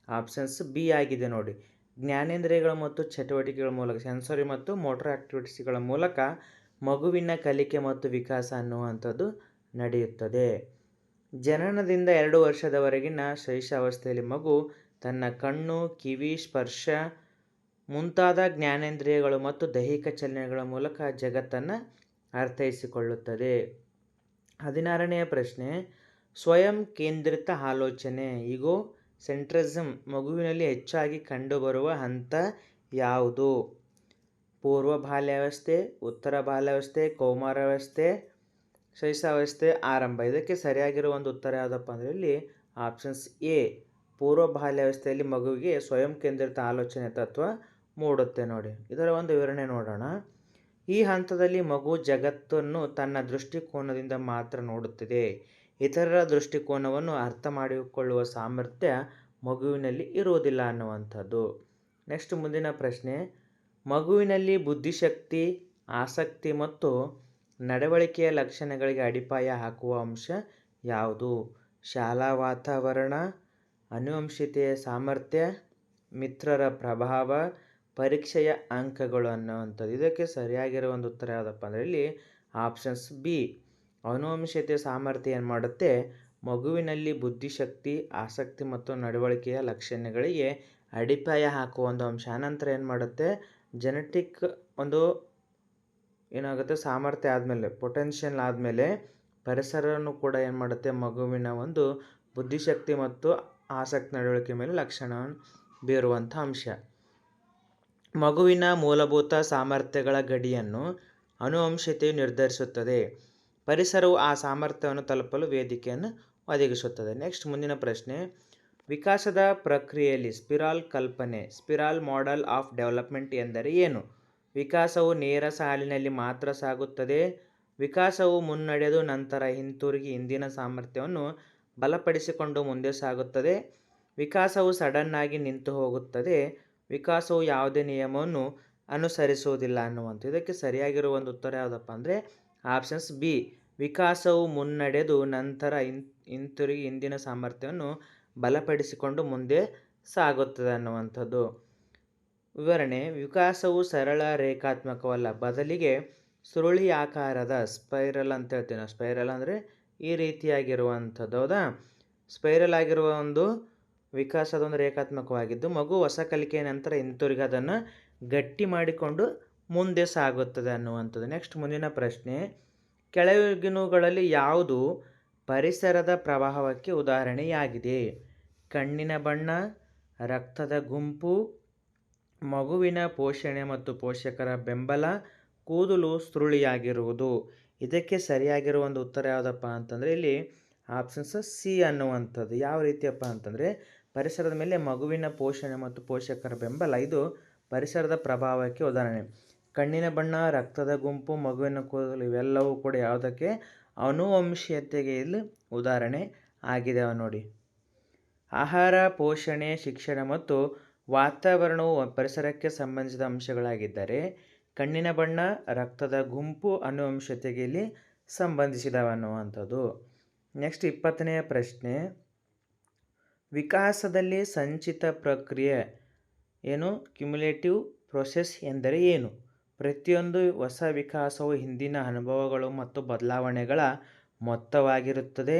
ಆಪ್ಷನ್ಸ್ ಬಿ ಆಗಿದೆ ನೋಡಿ. ಜ್ಞಾನೇಂದ್ರಿಯಗಳ ಮತ್ತು ಚಟುವಟಿಕೆಗಳ ಮೂಲಕ ಸೆನ್ಸರಿ ಮತ್ತು ಮೋಟರ್ ಆಕ್ಟಿವಿಟೀಸ್ಗಳ ಮೂಲಕ ಮಗುವಿನ ಕಲಿಕೆ ಮತ್ತು ವಿಕಾಸ ಅನ್ನುವಂಥದ್ದು ನಡೆಯುತ್ತದೆ. ಜನನದಿಂದ 2 ವರ್ಷದವರೆಗಿನ ಶೈಶವಾವಸ್ಥೆಯಲ್ಲಿ ಮಗು ತನ್ನ ಕಣ್ಣು, ಕಿವಿ, ಸ್ಪರ್ಶ ಮುಂತಾದ ಜ್ಞಾನೇಂದ್ರಿಯಗಳು ಮತ್ತು ದೈಹಿಕ ಚಲನೆಗಳ ಮೂಲಕ ಜಗತ್ತನ್ನು ಅರ್ಥೈಸಿಕೊಳ್ಳುತ್ತದೆ. 16ನೇ ಪ್ರಶ್ನೆ, ಸ್ವಯಂ ಕೇಂದ್ರಿತ ಆಲೋಚನೆ ಈಗೋ ಸೆಂಟ್ರಿಸಮ್ ಮಗುವಿನಲ್ಲಿ ಹೆಚ್ಚಾಗಿ ಕಂಡುಬರುವ ಹಂತ ಯಾವುದು? ಪೂರ್ವ ಬಾಲ್ಯಾವಸ್ಥೆ, ಉತ್ತರ ಬಾಲ್ಯಾವಸ್ಥೆ, ಕೌಮಾರಾವಸ್ಥೆ, ಶೈಶವಾವಸ್ಥೆ, ಆರಂಭ. ಇದಕ್ಕೆ ಸರಿಯಾಗಿರುವ ಒಂದು ಉತ್ತರ ಯಾವುದಪ್ಪ ಅಂದರೆ ಇಲ್ಲಿ ಆಪ್ಷನ್ಸ್ ಎ, ಪೂರ್ವ ಬಾಲ್ಯಾವಸ್ಥೆಯಲ್ಲಿ ಮಗುವಿಗೆ ಸ್ವಯಂ ಕೇಂದ್ರಿತ ಆಲೋಚನೆ ತತ್ವ ಮೂಡುತ್ತೆ ನೋಡಿ. ಇದರ ಒಂದು ವಿವರಣೆ ನೋಡೋಣ. ಈ ಹಂತದಲ್ಲಿ ಮಗು ಜಗತ್ತನ್ನು ತನ್ನ ದೃಷ್ಟಿಕೋನದಿಂದ ಮಾತ್ರ ನೋಡುತ್ತದೆ. ಇತರರ ದೃಷ್ಟಿಕೋನವನ್ನು ಅರ್ಥ ಮಾಡಿಕೊಳ್ಳುವ ಸಾಮರ್ಥ್ಯ ಮಗುವಿನಲ್ಲಿ ಇರುವುದಿಲ್ಲ ಅನ್ನುವಂಥದ್ದು. ನೆಕ್ಸ್ಟ್ ಮುಂದಿನ ಪ್ರಶ್ನೆ, ಮಗುವಿನಲ್ಲಿ ಬುದ್ಧಿಶಕ್ತಿ, ಆಸಕ್ತಿ ಮತ್ತು ನಡವಳಿಕೆಯ ಲಕ್ಷಣಗಳಿಗೆ ಅಡಿಪಾಯ ಹಾಕುವ ಅಂಶ ಯಾವುದು? ಶಾಲಾ ವಾತಾವರಣ, ಆನುವಂಶಿಕತೆಯ ಸಾಮರ್ಥ್ಯ, ಮಿತ್ರರ ಪ್ರಭಾವ, ಪರೀಕ್ಷೆಯ ಅಂಕಗಳು ಅನ್ನುವಂಥದ್ದು. ಇದಕ್ಕೆ ಸರಿಯಾಗಿರೋ ಒಂದು ಉತ್ತರ ಯಾವುದಪ್ಪ ಅಂದರೆ ಇಲ್ಲಿ ಆಪ್ಷನ್ಸ್ ಬಿ, ಆನುವಂಶಿಕತೆಯ ಸಾಮರ್ಥ್ಯ ಏನು ಮಾಡುತ್ತೆ, ಮಗುವಿನಲ್ಲಿ ಬುದ್ಧಿಶಕ್ತಿ, ಆಸಕ್ತಿ ಮತ್ತು ನಡವಳಿಕೆಯ ಲಕ್ಷಣಗಳಿಗೆ ಅಡಿಪಾಯ ಹಾಕುವ ಒಂದು ಅಂಶ. ಆನಂತರ ಏನು ಮಾಡುತ್ತೆ, ಜೆನೆಟಿಕ್ ಒಂದು ಏನಾಗುತ್ತೆ ಸಾಮರ್ಥ್ಯ ಆದಮೇಲೆ, ಪೊಟೆನ್ಷಿಯಲ್ ಆದಮೇಲೆ ಪರಿಸರವನ್ನು ಕೂಡ ಏನು ಮಾಡುತ್ತೆ, ಮಗುವಿನ ಒಂದು ಬುದ್ಧಿಶಕ್ತಿ ಮತ್ತು ಆಸಕ್ತಿ ನಡವಳಿಕೆ ಮೇಲೆ ಲಕ್ಷಣವನ್ನು ಬೀರುವಂಥ ಅಂಶ. ಮಗುವಿನ ಮೂಲಭೂತ ಸಾಮರ್ಥ್ಯಗಳ ಗಡಿಯನ್ನು ಆನುವಂಶಿಕತೆಯು ನಿರ್ಧರಿಸುತ್ತದೆ. ಪರಿಸರವು ಆ ಸಾಮರ್ಥ್ಯವನ್ನು ತಲುಪಲು ವೇದಿಕೆಯನ್ನು ಒದಗಿಸುತ್ತದೆ. ನೆಕ್ಸ್ಟ್ ಮುಂದಿನ ಪ್ರಶ್ನೆ, ವಿಕಾಸದ ಪ್ರಕ್ರಿಯೆಯಲ್ಲಿ ಸ್ಪಿರಾಲ್ ಕಲ್ಪನೆ, ಸ್ಪಿರಾಲ್ ಮಾಡೆಲ್ ಆಫ್ ಡೆವಲಪ್ಮೆಂಟ್ ಎಂದರೆ ಏನು? ವಿಕಾಸವು ನೇರ ಸಾಲಿನಲ್ಲಿ ಮಾತ್ರ ಸಾಗುತ್ತದೆ. ವಿಕಾಸವು ಮುನ್ನಡೆದು ನಂತರ ಹಿಂತಿರುಗಿ ಹಿಂದಿನ ಸಾಮರ್ಥ್ಯವನ್ನು ಬಲಪಡಿಸಿಕೊಂಡು ಮುಂದೆ ಸಾಗುತ್ತದೆ. ವಿಕಾಸವು ಸಡನ್ ಆಗಿ ನಿಂತು ಹೋಗುತ್ತದೆ. ವಿಕಾಸವು ಯಾವುದೇ ನಿಯಮವನ್ನು ಅನುಸರಿಸುವುದಿಲ್ಲ ಅನ್ನುವಂಥ. ಇದಕ್ಕೆ ಸರಿಯಾಗಿರುವ ಒಂದು ಉತ್ತರ ಯಾವುದಪ್ಪ ಅಂದರೆ ಆಪ್ಷನ್ಸ್ ಬಿ. ವಿಕಾಸವು ಮುನ್ನಡೆದು ನಂತರ ಹಿಂತಿರುಗಿ ಇಂದಿನ ಸಾಮರ್ಥ್ಯವನ್ನು ಬಲಪಡಿಸಿಕೊಂಡು ಮುಂದೆ ಸಾಗುತ್ತದೆ ಅನ್ನುವಂಥದ್ದು. ವಿವರಣೆ: ವಿಕಾಸವು ಸರಳ ರೇಖಾತ್ಮಕವಲ್ಲ, ಬದಲಿಗೆ ಸುರುಳಿ ಆಕಾರದ ಸ್ಪೈರಲ್ ಅಂತ ಹೇಳ್ತೀವಿ ನಾವು. ಸ್ಪೈರಲ್ ಅಂದರೆ ಈ ರೀತಿಯಾಗಿರುವಂಥದ್ದು, ಹೌದಾ? ಸ್ಪೈರಲ್ ಆಗಿರುವ ಒಂದು ವಿಕಾಸದೊಂದು ರೇಖಾತ್ಮಕವಾಗಿದ್ದು ಮಗು ಹೊಸ ಕಲಿಕೆಯ ನಂತರ ಹಿಂತಿರುಗಿ ಅದನ್ನು ಗಟ್ಟಿ ಮಾಡಿಕೊಂಡು ಮುಂದೆ ಸಾಗುತ್ತದೆ ಅನ್ನುವಂಥದ್ದು. ನೆಕ್ಸ್ಟ್ ಮುಂದಿನ ಪ್ರಶ್ನೆ: ಕೆಳಗಿನವುಗಳಲ್ಲಿ ಯಾವುದು ಪರಿಸರದ ಪ್ರಭಾವಕ್ಕೆ ಉದಾಹರಣೆಯಾಗಿದೆ? ಕಣ್ಣಿನ ಬಣ್ಣ, ರಕ್ತದ ಗುಂಪು, ಮಗುವಿನ ಪೋಷಣೆ ಮತ್ತು ಪೋಷಕರ ಬೆಂಬಲ, ಕೂದಲು ಸುರುಳಿಯಾಗಿರುವುದು. ಇದಕ್ಕೆ ಸರಿಯಾಗಿರುವ ಒಂದು ಉತ್ತರ ಯಾವುದಪ್ಪ ಅಂತಂದರೆ ಇಲ್ಲಿ ಆಪ್ಷನ್ಸ್ ಸಿ ಅನ್ನುವಂಥದ್ದು. ಯಾವ ರೀತಿಯಪ್ಪ ಅಂತಂದರೆ ಪರಿಸರದ ಮೇಲೆ ಮಗುವಿನ ಪೋಷಣೆ ಮತ್ತು ಪೋಷಕರ ಬೆಂಬಲ ಇದು ಪರಿಸರದ ಪ್ರಭಾವಕ್ಕೆ ಉದಾಹರಣೆ. ಕಣ್ಣಿನ ಬಣ್ಣ, ರಕ್ತದ ಗುಂಪು, ಮಗುವಿನ ಕೂದಲು ಇವೆಲ್ಲವೂ ಕೂಡ ಯಾವುದಕ್ಕೆ ಅನುವಂಶೀಯತೆಗೆ ಇಲ್ಲಿ ಉದಾಹರಣೆ ಆಗಿದೆ ನೋಡಿ. ಆಹಾರ, ಪೋಷಣೆ, ಶಿಕ್ಷಣ ಮತ್ತು ವಾತಾವರಣವು ಪರಿಸರಕ್ಕೆ ಸಂಬಂಧಿಸಿದ ಅಂಶಗಳಾಗಿದ್ದರೆ ಕಣ್ಣಿನ ಬಣ್ಣ, ರಕ್ತದ ಗುಂಪು ಅನುವಂಶೀಯತೆಗೆ ಇಲ್ಲಿ ಸಂಬಂಧಿಸಿದವನ್ನುವಂಥದ್ದು. ನೆಕ್ಸ್ಟ್ 20ನೆಯ ಪ್ರಶ್ನೆ: ವಿಕಾಸದಲ್ಲಿ ಸಂಚಿತ ಪ್ರಕ್ರಿಯೆ ಏನು? ಕ್ಯುಮ್ಯುಲೇಟಿವ್ ಪ್ರೊಸೆಸ್ ಎಂದರೆ ಏನು? ಪ್ರತಿಯೊಂದು ಹೊಸ ವಿಕಾಸವು ಹಿಂದಿನ ಅನುಭವಗಳು ಮತ್ತು ಬದಲಾವಣೆಗಳ ಮೊತ್ತವಾಗಿರುತ್ತದೆ.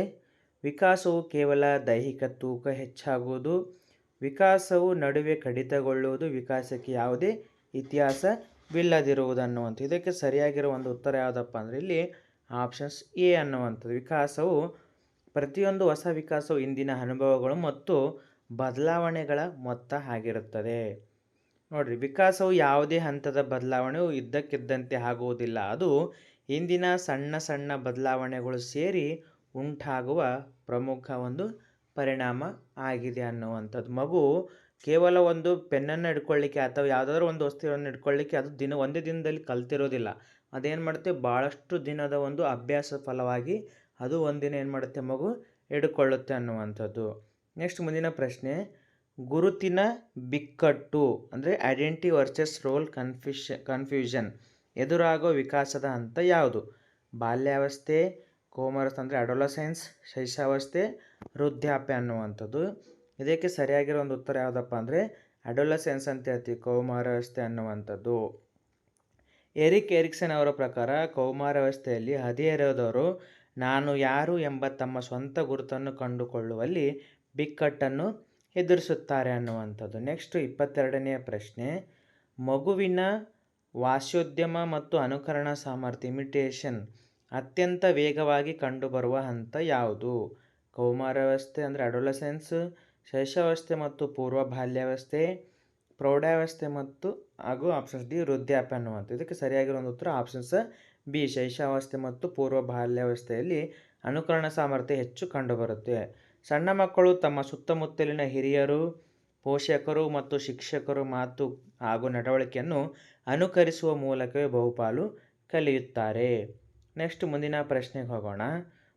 ವಿಕಾಸವು ಕೇವಲ ದೈಹಿಕ ತೂಕ ಹೆಚ್ಚಾಗುವುದು. ವಿಕಾಸವು ನಡುವೆ ಕಡಿತಗೊಳ್ಳುವುದು. ವಿಕಾಸಕ್ಕೆ ಯಾವುದೇ ಇತಿಹಾಸವಿಲ್ಲದಿರುವುದು ಅನ್ನುವಂಥ. ಇದಕ್ಕೆ ಸರಿಯಾಗಿರುವ ಒಂದು ಉತ್ತರ ಯಾವುದಪ್ಪ ಅಂದರೆ ಇಲ್ಲಿ ಆಪ್ಷನ್ಸ್ ಎ ಅನ್ನುವಂಥದ್ದು. ವಿಕಾಸವು ಪ್ರತಿಯೊಂದು ಹೊಸ ವಿಕಾಸವು ಇಂದಿನ ಅನುಭವಗಳು ಮತ್ತು ಬದಲಾವಣೆಗಳ ಮೊತ್ತ ಆಗಿರುತ್ತದೆ. ನೋಡಿರಿ, ವಿಕಾಸವು ಯಾವುದೇ ಹಂತದ ಬದಲಾವಣೆಯು ಇದ್ದಕ್ಕಿದ್ದಂತೆ ಆಗುವುದಿಲ್ಲ. ಅದು ಇಂದಿನ ಸಣ್ಣ ಸಣ್ಣ ಬದಲಾವಣೆಗಳು ಸೇರಿ ಉಂಟಾಗುವ ಪ್ರಮುಖ ಒಂದು ಪರಿಣಾಮ ಆಗಿದೆ ಅನ್ನುವಂಥದ್ದು. ಮಗು ಕೇವಲ ಒಂದು ಪೆನ್ನನ್ನು ಹಿಡ್ಕೊಳ್ಳಿಕ್ಕೆ ಅಥವಾ ಯಾವುದಾದ್ರೂ ಒಂದು ವಸ್ತುವನ್ನು ಹಿಡ್ಕೊಳ್ಳಿಕ್ಕೆ ಅದು ಒಂದೇ ದಿನದಲ್ಲಿ ಕಲ್ತಿರೋದಿಲ್ಲ. ಅದೇನು ಮಾಡುತ್ತೆ, ಭಾಳಷ್ಟು ದಿನದ ಒಂದು ಅಭ್ಯಾಸ ಫಲವಾಗಿ ಅದು ಒಂದಿನ ಏನು ಮಾಡುತ್ತೆ, ಮಗು ಹಿಡ್ಕೊಳ್ಳುತ್ತೆ ಅನ್ನುವಂಥದ್ದು. ನೆಕ್ಸ್ಟ್ ಮುಂದಿನ ಪ್ರಶ್ನೆ: ಗುರುತಿನ ಬಿಕ್ಕಟ್ಟು ಅಂದರೆ ಐಡೆಂಟಿಟಿ ವರ್ಸಸ್ ರೋಲ್ ಕನ್ಫ್ಯೂಷನ್ ಎದುರಾಗೋ ವಿಕಾಸದ ಹಂತ ಯಾವುದು? ಬಾಲ್ಯಾವಸ್ಥೆ, ಕೌಮಾರಸ್ಥೆ ಅಂದರೆ ಅಡೋಲಸೆನ್ಸ್, ಶೈಶವಾವಸ್ಥೆ, ವೃದ್ಧಾಪ್ಯ ಅನ್ನುವಂಥದ್ದು. ಇದಕ್ಕೆ ಸರಿಯಾಗಿರೋ ಒಂದು ಉತ್ತರ ಯಾವುದಪ್ಪ ಅಂದರೆ ಅಡೋಲಸೆನ್ಸ್ ಅಂತ ಹೇಳ್ತೀವಿ, ಕೌಮಾರಾವಸ್ಥೆ ಅನ್ನುವಂಥದ್ದು. ಎರಿಕ್ ಎರಿಕ್ಸನ್ ಅವರ ಪ್ರಕಾರ ಕೌಮಾರಾವಸ್ಥೆಯಲ್ಲಿ ಹದಿಹರೆಯದವರು ನಾನು ಯಾರು ಎಂಬ ತಮ್ಮ ಸ್ವಂತ ಗುರುತನ್ನು ಕಂಡುಕೊಳ್ಳುವಲ್ಲಿ ಬಿಕ್ಕಟ್ಟನ್ನು ಎದುರಿಸುತ್ತಾರೆ ಅನ್ನುವಂಥದ್ದು. ನೆಕ್ಸ್ಟ್ 22ನೆಯ ಪ್ರಶ್ನೆ: ಮಗುವಿನ ವಾಚ್ಯೋದ್ಯಮ ಮತ್ತು ಅನುಕರಣಾ ಸಾಮರ್ಥ್ಯ ಇಮಿಟೇಷನ್ ಅತ್ಯಂತ ವೇಗವಾಗಿ ಕಂಡುಬರುವ ಹಂತ ಯಾವುದು? ಕೌಮಾರಾವಸ್ಥೆ ಅಂದರೆ ಅಡೋಲಸೆನ್ಸ್, ಶೈಶವಾವಸ್ಥೆ ಮತ್ತು ಪೂರ್ವ ಬಾಲ್ಯಾವಸ್ಥೆ, ಪ್ರೌಢಾವಸ್ಥೆ ಮತ್ತು ಹಾಗೂ ಆಪ್ಷನ್ಸ್ ಡಿ ವೃದ್ಧಾಪ್ಯ ಅನ್ನುವಂಥದ್ದು. ಇದಕ್ಕೆ ಸರಿಯಾಗಿರೋ ಒಂದು ಉತ್ತರ ಆಪ್ಷನ್ಸ್ ಬಿ. ಶೈಶವಾವಸ್ಥೆ ಮತ್ತು ಪೂರ್ವ ಬಾಲ್ಯಾವಸ್ಥೆಯಲ್ಲಿ ಅನುಕರಣ ಸಾಮರ್ಥ್ಯ ಹೆಚ್ಚು ಕಂಡುಬರುತ್ತೆ. ಸಣ್ಣ ಮಕ್ಕಳು ತಮ್ಮ ಸುತ್ತಮುತ್ತಲಿನ ಹಿರಿಯರು, ಪೋಷಕರು ಮತ್ತು ಶಿಕ್ಷಕರು ಮಾತು ಹಾಗೂ ನಡವಳಿಕೆಯನ್ನು ಅನುಕರಿಸುವ ಮೂಲಕವೇ ಬಹುಪಾಲು ಕಲಿಯುತ್ತಾರೆ. ನೆಕ್ಸ್ಟ್ ಮುಂದಿನ ಪ್ರಶ್ನೆಗೆ ಹೋಗೋಣ.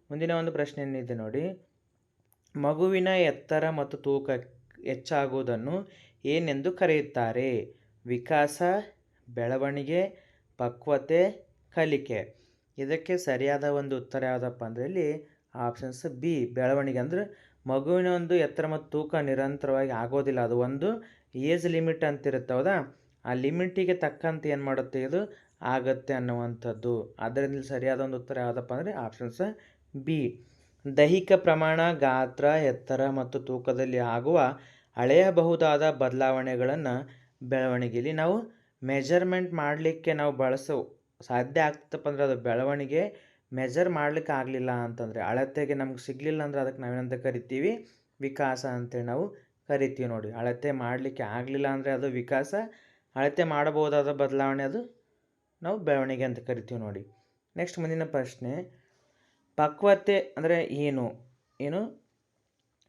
ಮುಂದಿನ ಒಂದು ಪ್ರಶ್ನೆ ಏನಿದೆ ನೋಡಿ: ಮಗುವಿನ ಎತ್ತರ ಮತ್ತು ತೂಕ ಹೆಚ್ಚಾಗುವುದನ್ನು ಏನೆಂದು ಕರೆಯುತ್ತಾರೆ? ವಿಕಾಸ, ಬೆಳವಣಿಗೆ, ಪಕ್ವತೆ, ಕಲಿಕೆ. ಇದಕ್ಕೆ ಸರಿಯಾದ ಒಂದು ಉತ್ತರ ಯಾವುದಪ್ಪ ಅಂದರೆ ಇಲ್ಲಿ ಆಪ್ಷನ್ಸ್ ಬಿ ಬೆಳವಣಿಗೆ. ಅಂದರೆ ಮಗುವಿನ ಒಂದು ಎತ್ತರ ಮತ್ತು ತೂಕ ನಿರಂತರವಾಗಿ ಆಗೋದಿಲ್ಲ, ಅದು ಒಂದು ಏಜ್ ಲಿಮಿಟ್ ಅಂತಿರುತ್ತೆ, ಹೌದಾ? ಆ ಲಿಮಿಟಿಗೆ ತಕ್ಕಂತೆ ಏನು ಮಾಡುತ್ತೆ, ಇದು ಆಗುತ್ತೆ ಅನ್ನುವಂಥದ್ದು. ಆದ್ದರಿಂದ ಸರಿಯಾದ ಒಂದು ಉತ್ತರ ಯಾವುದಪ್ಪ ಅಂದರೆ ಆಪ್ಷನ್ಸ್ ಬಿ. ದೈಹಿಕ ಪ್ರಮಾಣ, ಗಾತ್ರ, ಎತ್ತರ ಮತ್ತು ತೂಕದಲ್ಲಿ ಆಗುವ ಅಳೆಯಬಹುದಾದ ಬದಲಾವಣೆಗಳನ್ನು ಬೆಳವಣಿಗೆಯಲ್ಲಿ ನಾವು ಮೆಜರ್ಮೆಂಟ್ ಮಾಡಲಿಕ್ಕೆ ನಾವು ಸಾಧ್ಯ ಆಗ್ತಪ್ಪ ಅಂದರೆ ಅದು ಬೆಳವಣಿಗೆ. ಮೆಜರ್ ಮಾಡಲಿಕ್ಕೆ ಆಗಲಿಲ್ಲ ಅಂತಂದರೆ, ಅಳತೆಗೆ ನಮ್ಗೆ ಸಿಗಲಿಲ್ಲ ಅಂದರೆ ಅದಕ್ಕೆ ನಾವೇನಂತ ಕರಿತೀವಿ, ವಿಕಾಸ ಅಂತೇಳಿ ನಾವು ಕರಿತೀವಿ ನೋಡಿ. ಅಳತೆ ಮಾಡಲಿಕ್ಕೆ ಆಗಲಿಲ್ಲ ಅಂದರೆ ಅದು ವಿಕಾಸ, ಅಳತೆ ಮಾಡಬಹುದಾದ ಬದಲಾವಣೆ ಅದು ನಾವು ಬೆಳವಣಿಗೆ ಅಂತ ಕರಿತೀವಿ ನೋಡಿ. ನೆಕ್ಸ್ಟ್ ಮುಂದಿನ ಪ್ರಶ್ನೆ: ಪಕ್ವತೆ ಅಂದರೆ ಏನು?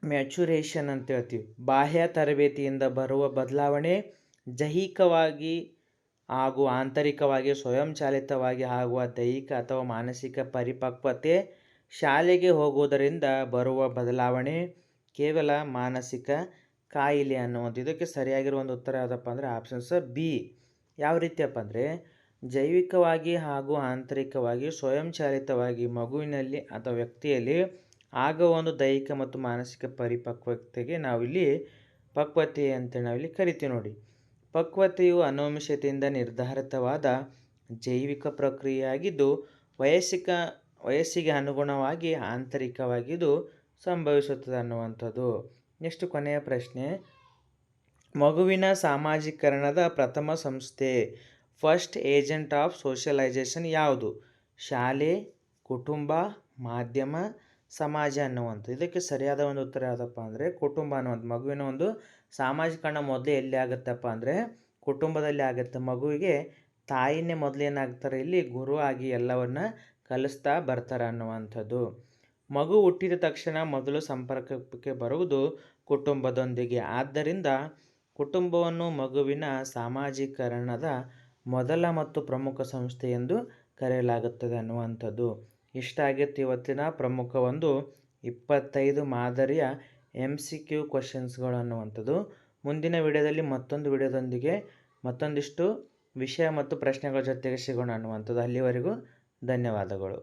ಮ್ಯಾಚುರೇಷನ್ ಅಂತ ಹೇಳ್ತೀವಿ. ಬಾಹ್ಯ ತರಬೇತಿಯಿಂದ ಬರುವ ಬದಲಾವಣೆ, ದೈಹಿಕವಾಗಿ ಹಾಗೂ ಆಂತರಿಕವಾಗಿ ಸ್ವಯಂಚಾಲಿತವಾಗಿ ಆಗುವ ದೈಹಿಕ ಅಥವಾ ಮಾನಸಿಕ ಪರಿಪಕ್ವತೆ, ಶಾಲೆಗೆ ಹೋಗುವುದರಿಂದ ಬರುವ ಬದಲಾವಣೆ, ಕೇವಲ ಮಾನಸಿಕ ಕಾಯಿಲೆ ಅನ್ನುವಂಥ. ಇದಕ್ಕೆ ಸರಿಯಾಗಿರುವ ಒಂದು ಉತ್ತರ ಯಾವುದಪ್ಪ ಅಂದರೆ ಆಪ್ಷನ್ಸ್ ಬಿ ಯಾವ ರೀತಿಯಪ್ಪ ಅಂದರೆ ಜೈವಿಕವಾಗಿ ಹಾಗೂ ಆಂತರಿಕವಾಗಿ ಸ್ವಯಂಚಾಲಿತವಾಗಿ ಮಗುವಿನಲ್ಲಿ ಅಥವಾ ವ್ಯಕ್ತಿಯಲ್ಲಿ ಆಗುವ ಒಂದು ದೈಹಿಕ ಮತ್ತು ಮಾನಸಿಕ ಪರಿಪಕ್ವತೆಗೆ ನಾವಿಲ್ಲಿ ಪಕ್ವತೆ ಅಂತೇಳಿ ನಾವಿಲ್ಲಿ ಕರಿತೀವಿ ನೋಡಿ. ಪಕ್ವತೆಯು ಅನುವಂಶತೆಯಿಂದ ನಿರ್ಧಾರಿತವಾದ ಜೈವಿಕ ಪ್ರಕ್ರಿಯೆಯಾಗಿದ್ದು ವಯಸ್ಸಿಗೆ ಅನುಗುಣವಾಗಿ ಆಂತರಿಕವಾಗಿದ್ದು ಸಂಭವಿಸುತ್ತದೆ ಅನ್ನುವಂಥದ್ದು. ನೆಕ್ಸ್ಟ್ ಕೊನೆಯ ಪ್ರಶ್ನೆ, ಮಗುವಿನ ಸಾಮಾಜೀಕರಣದ ಪ್ರಥಮ ಸಂಸ್ಥೆ ಫಸ್ಟ್ ಏಜೆಂಟ್ ಆಫ್ ಸೋಷಿಯಲೈಸೇಷನ್ ಯಾವುದು? ಶಾಲೆ, ಕುಟುಂಬ, ಮಾಧ್ಯಮ, ಸಮಾಜ ಅನ್ನುವಂಥದ್ದು. ಇದಕ್ಕೆ ಸರಿಯಾದ ಒಂದು ಉತ್ತರ ಯಾವುದಪ್ಪ ಅಂದರೆ ಕುಟುಂಬ ಅನ್ನುವಂಥ. ಮಗುವಿನ ಒಂದು ಸಾಮಾಜೀಕರಣ ಮೊದಲು ಎಲ್ಲಿ ಆಗುತ್ತಪ್ಪ ಅಂದರೆ ಕುಟುಂಬದಲ್ಲಿ ಆಗುತ್ತೆ. ಮಗುವಿಗೆ ತಾಯಿನೇ ಮೊದಲೇನಾಗ್ತಾರೆ ಇಲ್ಲಿ ಗುರು ಆಗಿ ಎಲ್ಲವನ್ನ ಕಲಿಸ್ತಾ ಬರ್ತಾರೆ ಅನ್ನುವಂಥದ್ದು. ಮಗು ಹುಟ್ಟಿದ ತಕ್ಷಣ ಮೊದಲು ಸಂಪರ್ಕಕ್ಕೆ ಬರುವುದು ಕುಟುಂಬದೊಂದಿಗೆ. ಆದ್ದರಿಂದ ಕುಟುಂಬವನ್ನು ಮಗುವಿನ ಸಾಮಾಜೀಕರಣದ ಮೊದಲ ಮತ್ತು ಪ್ರಮುಖ ಸಂಸ್ಥೆ ಎಂದು ಕರೆಯಲಾಗುತ್ತದೆ ಅನ್ನುವಂಥದ್ದು. ಇಷ್ಟ ಆಗಿತ್ತು ಇವತ್ತಿನ ಪ್ರಮುಖ ಒಂದು 25 ಮಾದರಿಯ MCQ ಕ್ವಶನ್ಸ್ಗಳು ಅನ್ನುವಂಥದ್ದು. ಮುಂದಿನ ವಿಡಿಯೋದಲ್ಲಿ ಮತ್ತೊಂದು ವಿಡಿಯೋದೊಂದಿಗೆ ಮತ್ತೊಂದಿಷ್ಟು ವಿಷಯ ಮತ್ತು ಪ್ರಶ್ನೆಗಳ ಜೊತೆಗೆ ಸಿಗೋಣ ಅನ್ನುವಂಥದ್ದು. ಅಲ್ಲಿವರೆಗೂ ಧನ್ಯವಾದಗಳು.